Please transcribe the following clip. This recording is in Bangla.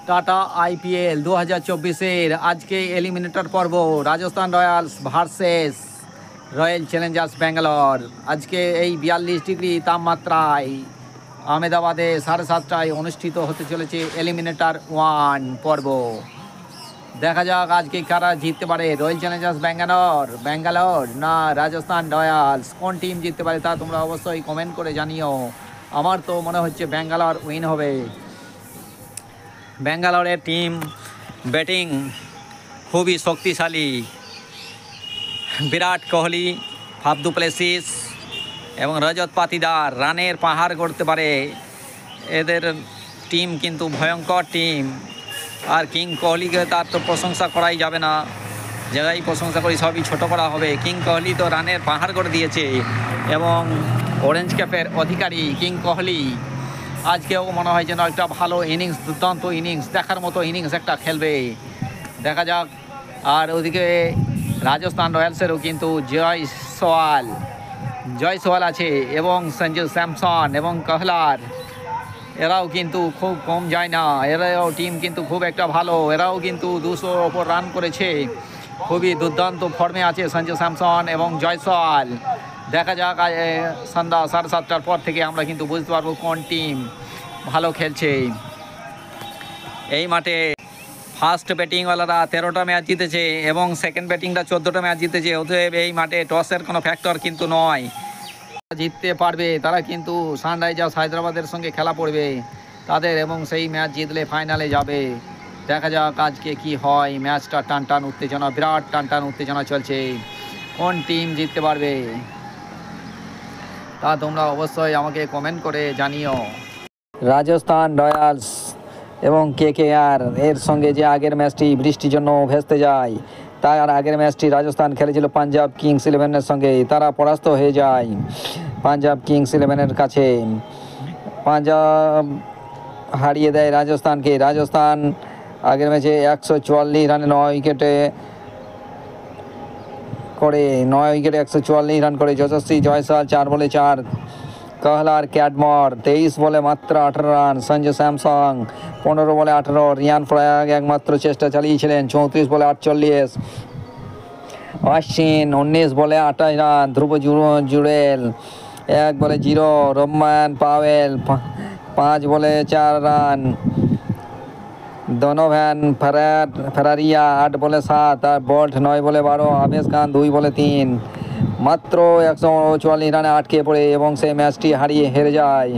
টাটা আইপিএল 2024-এর আজকে এলিমিনেটর পর্ব Rajasthan Royals versus royal Challengers Bangalore. আজকে এই 42 ডিগ্রি তাপমাত্রায় আহমেদাবাদে 7:30টায় অনুষ্ঠিত হতে চলেছে এলিমিনেটর 1 পর্ব। দেখা যাক আজকে কারা জিততে পারে, রয়্যাল চ্যালেঞ্জার্স ব্যাঙ্গালোর না রাজস্থান রয়্যালস। কোন টিম জিততে পারে তা তোমরা অবশ্যই কমেন্ট করে জানিও। আমার তো মনে হচ্ছে ব্যাঙ্গালোর উইন হবে। ব্যাঙ্গালোরের টিম ব্যাটিং খুবই শক্তিশালী। বিরাট কোহলি, ফাফ দু প্লেসিস এবং রজত পাতিদার রানের পাহাড় গড়তে পারে। এদের টিম কিন্তু ভয়ঙ্কর টিম। আর কিং কোহলিকে তার তো প্রশংসা করাই যাবে না, যারাই প্রশংসা করি সবই ছোট করা হবে। কিং কোহলি তো রানের পাহাড় করে দিয়েছে এবং অরেঞ্জ ক্যাপের অধিকারী কিং কোহলি আজকেও মনে হয় যেন একটা ভালো ইনিংস, দুর্দান্ত ইনিংস, দেখার মতো ইনিংস একটা খেলবে। দেখা যাক। আর ওদিকে রাজস্থান রয়্যালসেরও কিন্তু জয়সওয়াল আছে এবং সঞ্জু স্যামসন এবং কহলার, এরাও কিন্তু খুব কম যায় না। এরাও টিম কিন্তু খুব একটা ভালো। এরাও কিন্তু 200 ওপর রান করেছে। খুবই দুর্দান্ত ফর্মে আছে সঞ্জু স্যামসন এবং জয়সওয়াল। দেখা যাক সন্ধ্যা 7:30টার পর থেকে আমরা কিন্তু বুঝতে পারবো কোন টিম ভালো খেলছে। এই মাঠে ফার্স্ট ব্যাটিংওয়ালারা 13টা ম্যাচ জিতেছে এবং সেকেন্ড ব্যাটিংটা 14টা ম্যাচ জিতেছে। অতএব এই মাঠে টসের কোনো ফ্যাক্টর কিন্তু নয়। জিততে পারবে তারা কিন্তু সানরাইজার্স হায়দ্রাবাদের সঙ্গে খেলা পড়বে তাদের, এবং সেই ম্যাচ জিতলে ফাইনালে যাবে। দেখা যাক আজকে কি হয়। ম্যাচটা টান উত্তেজনা, বিরাট টান উত্তেজনা চলছে। কোন টিম জিততে পারবে তা তোমরা অবশ্যই আমাকে কমেন্ট করে জানিও। রাজস্থান রয়্যালস এবং KKR এর সঙ্গে যে আগের ম্যাচটি বৃষ্টির জন্য ভেস্তে যায়, তার আগের ম্যাচটি রাজস্থান খেলেছিল পাঞ্জাব কিংস ইলেভেনের সঙ্গে, তারা পরাস্ত হয়ে যায় পাঞ্জাব কিংস ইলেভেনের কাছে। পাঞ্জাব হারিয়ে দেয় রাজস্থানকে। রাজস্থান আগের ম্যাচে 144 রানে 9 উইকেটে 144 রান করে। যশস্বী জয়সওয়াল 4 বলে 4, कहलार कैटमर 23 বলে মাত্র 18 রান। সঞ্জু স্যামসং 15 বলে 18। রিয়ান পরাগ একমাত্র চেষ্টা চালিয়েছিলেন 34 বলে 48। অশ্বিন 19 বলে 28 রান। ধ্রুব জুড়েল 1 বলে 0। রোমান পাওয়েল 5 বলে 4 রান। ডোনোভান ফেরারিয়া 8 বলে 7 আর বোল্ট 9 বলে 12। আবেশ খান 2 বলে 3। মাত্র 144 রানে আটকে পড়ে এবং সেই ম্যাচটি হেরে যায়।